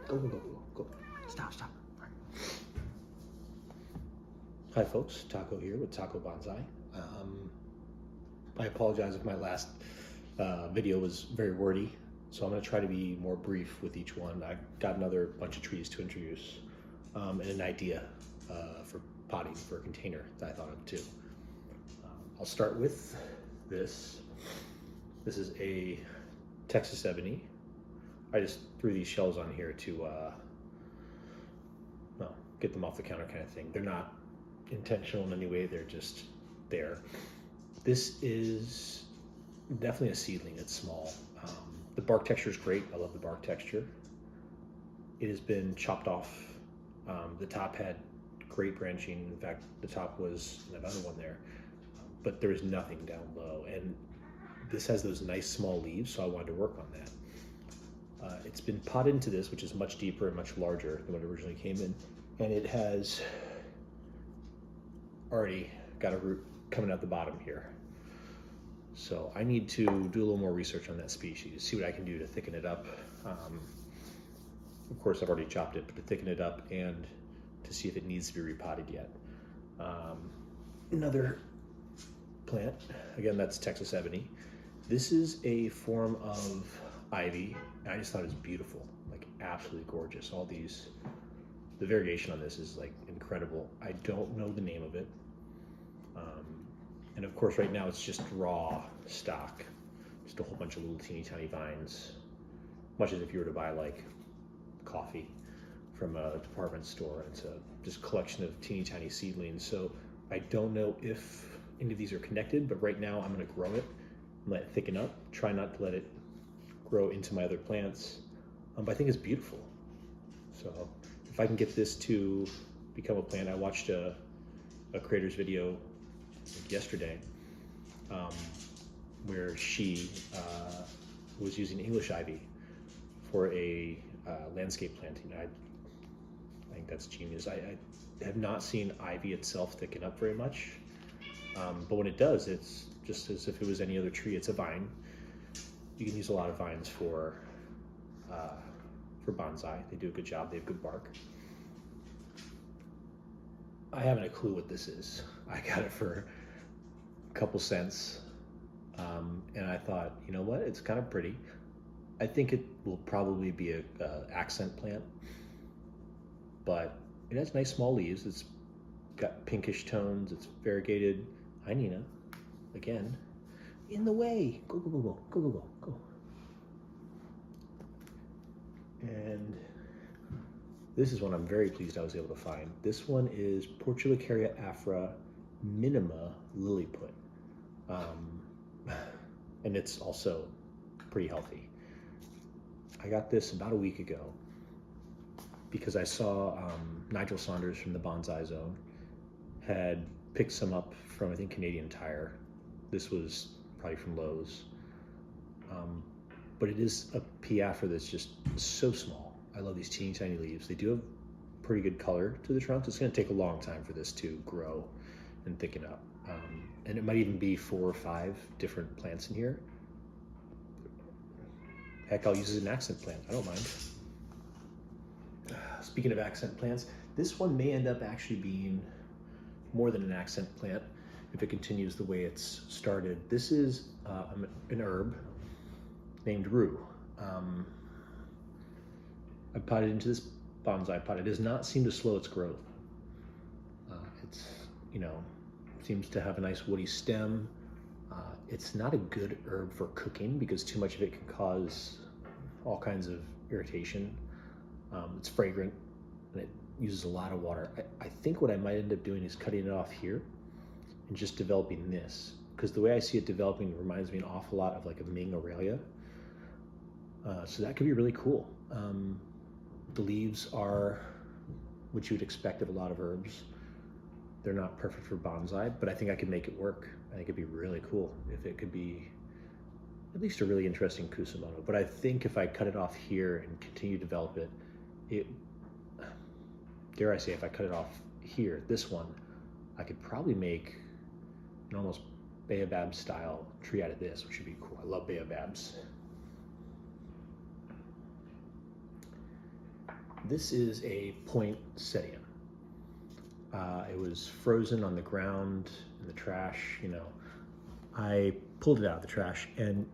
Go. Stop. All right. Hi folks, Taco here with Taco Bonsai. I apologize if my last video was very wordy, so I'm going to try to be more brief with each one. I've got another bunch of trees to introduce and an idea for potting for a container that I thought of too. I'll start with this. This is a Texas Ebony. I just threw these shells on here to get them off the counter kind of thing. They're not intentional in any way, they're just there. This is definitely a seedling. It's small. The bark texture is great. I love the bark texture. It has been chopped off. The top had great branching. In fact, the top was another one there, but there was nothing down low. And this has those nice small leaves, so I wanted to work on that. It's been potted into this, which is much deeper and much larger than what it originally came in. And it has already got a root coming out the bottom here. So I need to do a little more research on that species, see what I can do to thicken it up. Of course, I've already chopped it, but to thicken it up and to see if it needs to be repotted yet. Another plant, again, that's Texas Ebony. This is a form of ivy, and I just thought it was beautiful, like absolutely gorgeous. All these, the variegation on this is like incredible. I don't know the name of it. And of course, right now it's just raw stock, just a whole bunch of little teeny tiny vines, much as if you were to buy like coffee from a department store. It's a just collection of teeny tiny seedlings. So I don't know if any of these are connected, but right now I'm going to grow it and let it thicken up. Try not to let it grow into my other plants, but I think it's beautiful. So if I can get this to become a plant, I watched a creator's video yesterday where she was using English ivy for a landscape planting. I think that's genius. I have not seen ivy itself thicken up very much, but when it does, it's just as if it was any other tree. It's a vine. You can use a lot of vines for bonsai. They do a good job. They have good bark. I haven't a clue what this is. I got it for a couple cents, and I thought, you know what? It's kind of pretty. I think it will probably be a accent plant, but it has nice small leaves. It's got pinkish tones. It's variegated. Hi, Nina. Again, in the way. Go. And this is one I'm very pleased I was able to find. This one is Portulicaria Afra minima lilliput. And it's also pretty healthy. I got this about a week ago because I saw Nigel Saunders from the Bonsai Zone had picked some up from, I think, Canadian Tire. This was probably from Lowe's. But it is a P. Afra that's just so small. I love these teeny tiny leaves. They do have pretty good color to the trunk. It's going to take a long time for this to grow and thicken up. And it might even be 4 or 5 different plants in here. Heck, I'll use it as an accent plant. I don't mind. Speaking of accent plants, this one may end up actually being more than an accent plant if it continues the way it's started. This is an herb named rue. I potted into this bonsai pot. It does not seem to slow its growth. It's, seems to have a nice woody stem. It's not a good herb for cooking because too much of it can cause all kinds of irritation. It's fragrant and it uses a lot of water. I think what I might end up doing is cutting it off here and just developing this, because the way I see it developing reminds me an awful lot of like a Ming Aralia. So that could be really cool. The leaves are what you would expect of a lot of herbs. They're not perfect for bonsai, but I think I could make it work. I think it'd be really cool if it could be at least a really interesting kusamono. But I think if I cut it off here and continue to develop it, dare I say, if I cut it off here, this one, I could probably make an almost baobab style tree out of this, which would be cool. I love baobabs. This is a poinsettia. It was frozen on the ground in the trash. I pulled it out of the trash and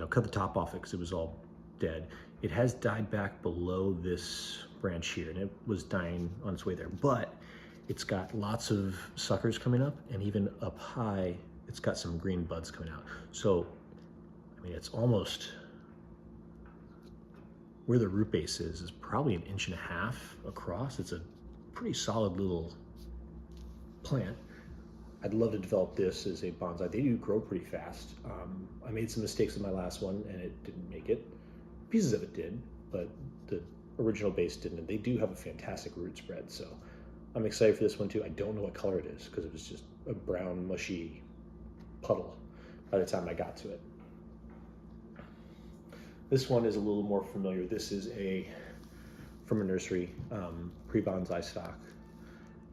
cut the top off it because it was all dead. It has died back below this branch here, and it was dying on its way there. But it's got lots of suckers coming up, and even up high, it's got some green buds coming out. So, it's almost where the root base is probably 1.5 inches across. It's a pretty solid little plant. I'd love to develop this as a bonsai. They do grow pretty fast. I made some mistakes with my last one and it didn't make it. Pieces of it did, but the original base didn't. They do have a fantastic root spread, so I'm excited for this one too. I don't know what color it is because it was just a brown, mushy puddle by the time I got to it. This one is a little more familiar. This is from a nursery, pre-bonsai stock.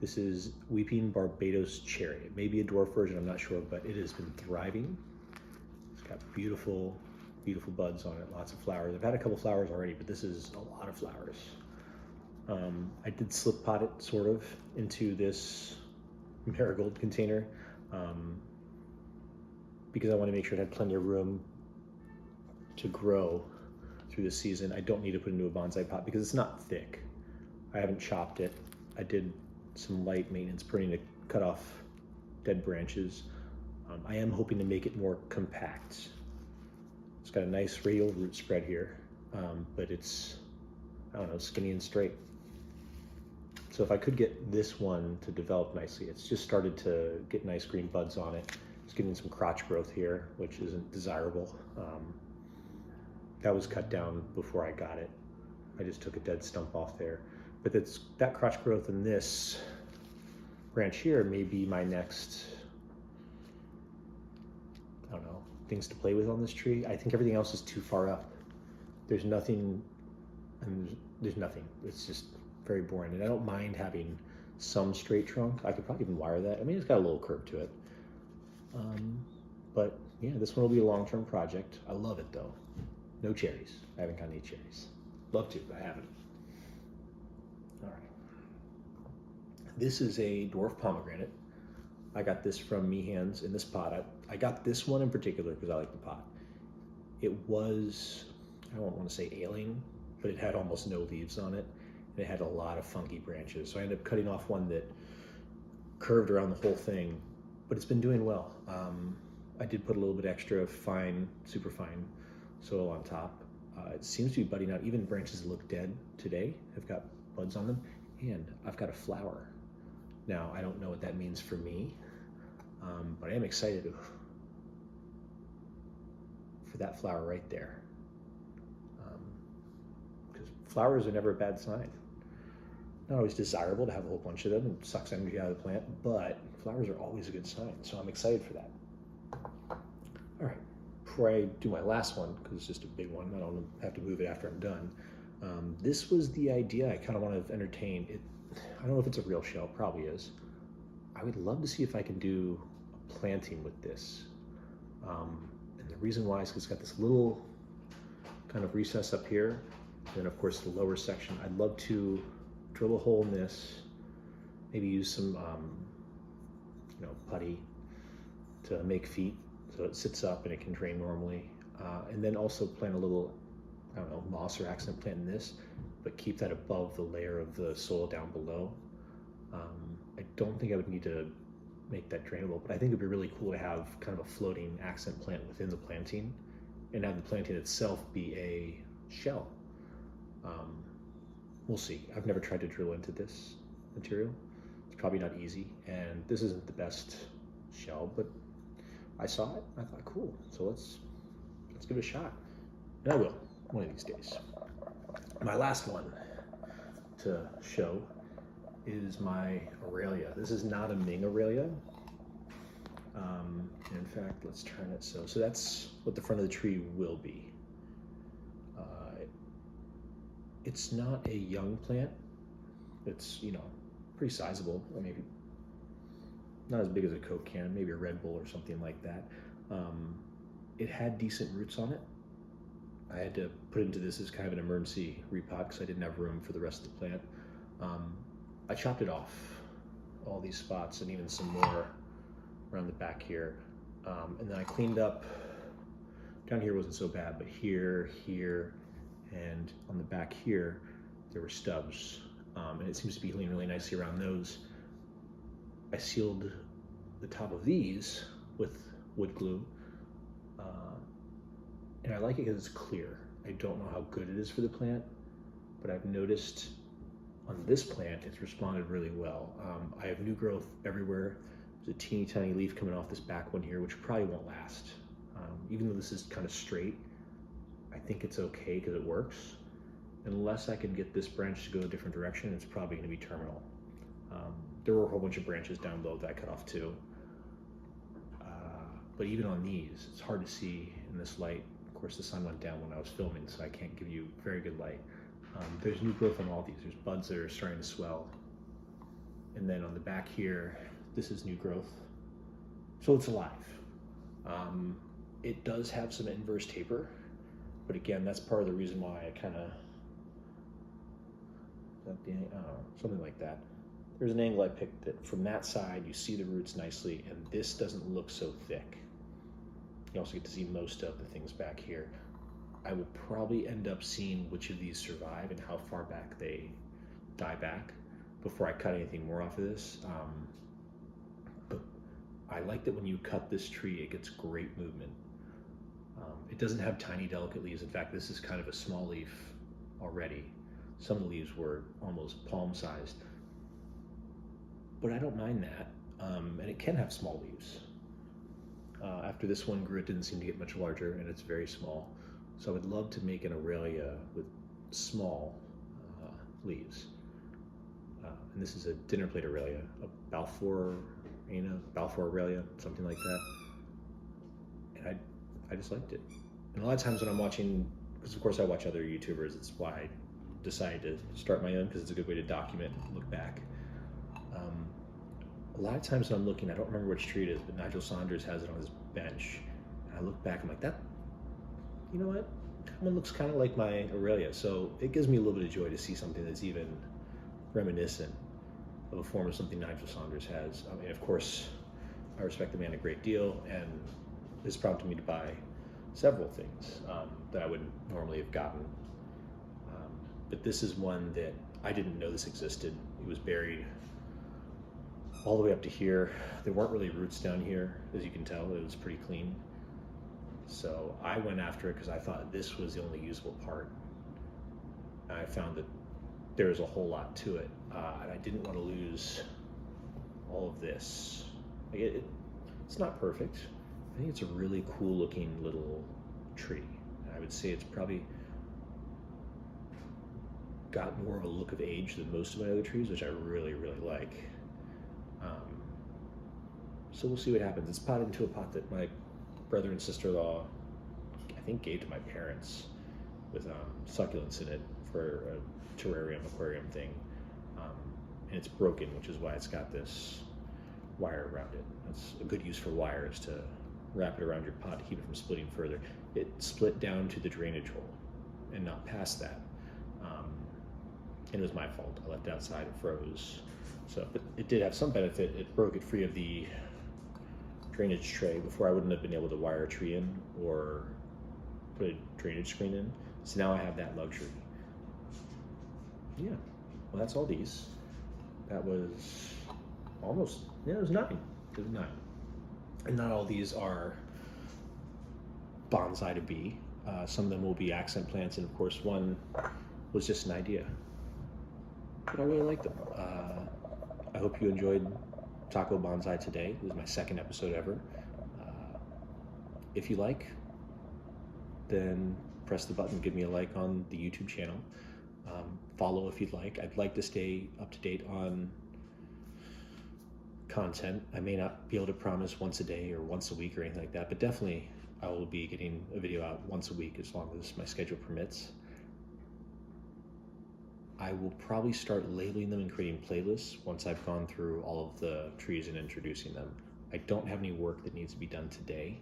This is Weeping Barbados Cherry. It may be a dwarf version, I'm not sure, but it has been thriving. It's got beautiful, beautiful buds on it, lots of flowers. I've had a couple flowers already, but this is a lot of flowers. I did slip pot it sort of into this marigold container because I want to make sure it had plenty of room to grow through the season. I don't need to put it into a bonsai pot because it's not thick. I haven't chopped it. I did some light maintenance pruning to cut off dead branches. I am hoping to make it more compact. It's got a nice radial root spread here, but it's, I don't know, skinny and straight. So if I could get this one to develop nicely, it's just started to get nice green buds on it. It's getting some crotch growth here, which isn't desirable. That was cut down before I got it. I just took a dead stump off there. But that crotch growth in this branch here may be my next, I don't know, things to play with on this tree. I think everything else is too far up. There's nothing, and there's nothing. It's just very boring. And I don't mind having some straight trunk. I could probably even wire that. It's got a little curve to it. But yeah, this one will be a long-term project. I love it though. No cherries. I haven't got any cherries. Love to, but I haven't. All right. This is a dwarf pomegranate. I got this from Meehan's in this pot. I got this one in particular because I like the pot. It was, I don't want to say ailing, but it had almost no leaves on it. And it had a lot of funky branches. So I ended up cutting off one that curved around the whole thing, but it's been doing well. I did put a little bit extra fine, super fine soil on top. It seems to be budding out. Even branches that look dead today have got buds on them, and I've got a flower. Now, I don't know what that means for me, but I am excited for that flower right there. Because flowers are never a bad sign. Not always desirable to have a whole bunch of them, and sucks energy out of the plant, but flowers are always a good sign, so I'm excited for that. All right, before I do my last one, because it's just a big one, I don't have to move it after I'm done. This was the idea I kind of want to entertain. I don't know if it's a real shell, probably is. I would love to see if I can do a planting with this. And the reason why is because it's got this little kind of recess up here, and then of course the lower section. I'd love to drill a hole in this, maybe use some putty to make feet so it sits up and it can drain normally. And then also plant a little, I don't know, moss or accent plant in this, but keep that above the layer of the soil down below. I don't think I would need to make that drainable, but I think it'd be really cool to have kind of a floating accent plant within the planting and have the planting itself be a shell. We'll see. I've never tried to drill into this material. It's probably not easy, and this isn't the best shell, but I saw it, I thought, cool, so let's give it a shot. And I will, one of these days. My last one to show is my Aralia. This is not a Ming Aralia. In fact, let's turn it so that's what the front of the tree will be. It's not a young plant. It's, pretty sizable, or maybe not as big as a Coke can, maybe a Red Bull or something like that. It had decent roots on it. I had to put into this as kind of an emergency repot because I didn't have room for the rest of the plant. I chopped it off, all these spots, and even some more around the back here. And then I cleaned up, down here wasn't so bad, but here, and on the back here, there were stubs. And it seems to be healing really nicely around those. I sealed the top of these with wood glue. And I like it because it's clear. I don't know how good it is for the plant, but I've noticed on this plant, it's responded really well. I have new growth everywhere. There's a teeny tiny leaf coming off this back one here, which probably won't last. Even though this is kind of straight, I think it's okay because it works. Unless I can get this branch to go a different direction, it's probably going to be terminal. There were a whole bunch of branches down below that I cut off too. But even on these, it's hard to see in this light. Of course, the sun went down when I was filming, so I can't give you very good light. There's new growth on all these. There's buds that are starting to swell. And then on the back here, this is new growth. So it's alive. It does have some inverse taper, but again, that's part of the reason why I kind of, something like that. There's an angle I picked that from that side, you see the roots nicely, and this doesn't look so thick. You also get to see most of the things back here. I will probably end up seeing which of these survive and how far back they die back before I cut anything more off of this. But I like that when you cut this tree, it gets great movement. It doesn't have tiny, delicate leaves. In fact, this is kind of a small leaf already. Some of the leaves were almost palm-sized. But I don't mind that, and it can have small leaves. After this one grew, it didn't seem to get much larger, and it's very small. So I would love to make an Aralia with small leaves. And this is a dinner plate Aralia, a Balfour Aralia, something like that. And I just liked it. And a lot of times when I'm watching, because of course I watch other YouTubers, it's why I decided to start my own, because it's a good way to document and look back. A lot of times when I'm looking, I don't remember which tree it is, but Nigel Saunders has it on his bench. And I look back, I'm like, you know what? That one looks kind of like my Aralia. So it gives me a little bit of joy to see something that's even reminiscent of a form of something Nigel Saunders has. I mean, of course, I respect the man a great deal, and this prompted me to buy several things that I wouldn't normally have gotten. But this is one that I didn't know this existed. It was buried all the way up to here. There weren't really roots down here, as you can tell. It was pretty clean. So I went after it because I thought this was the only usable part. And I found that there was a whole lot to it, and I didn't want to lose all of this. Like it's not perfect. I think it's a really cool looking little tree. I would say it's probably got more of a look of age than most of my other trees, which I really, really like. So we'll see what happens. It's potted into a pot that my brother and sister-in-law, I think, gave to my parents with succulents in it for a terrarium, aquarium thing. And it's broken, which is why it's got this wire around it. That's a good use for wire, is to wrap it around your pot to keep it from splitting further. It split down to the drainage hole and not past that. And it was my fault. I left it outside, it froze. So, but it did have some benefit. It broke it free of the drainage tray. Before, I wouldn't have been able to wire a tree in or put a drainage screen in. So now I have that luxury. Yeah, well, that's all these. That was almost, yeah, it was 9. It was 9. And not all these are bonsai to be. Some of them will be accent plants, and of course one was just an idea. But I really like them. I hope you enjoyed Taco Bonsai today. It was my 2nd episode ever. If you like, then press the button, give me a like on the YouTube channel. Follow if you'd like. I'd like to stay up to date on content. I may not be able to promise once a day or once a week or anything like that, but definitely I will be getting a video out once a week as long as my schedule permits. I will probably start labeling them and creating playlists once I've gone through all of the trees and introducing them. I don't have any work that needs to be done today.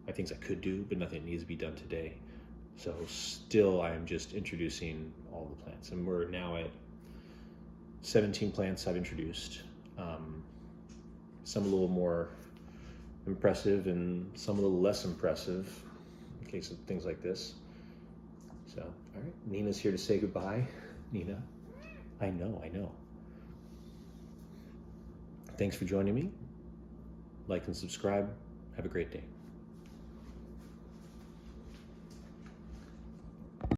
I have things I could do, but nothing that needs to be done today. So still I am just introducing all the plants, and we're now at 17 plants I've introduced. Some a little more impressive and some a little less impressive in case of things like this. So, all right, Nina's here to say goodbye. Nina, I know. Thanks for joining me. Like and subscribe. Have a great day.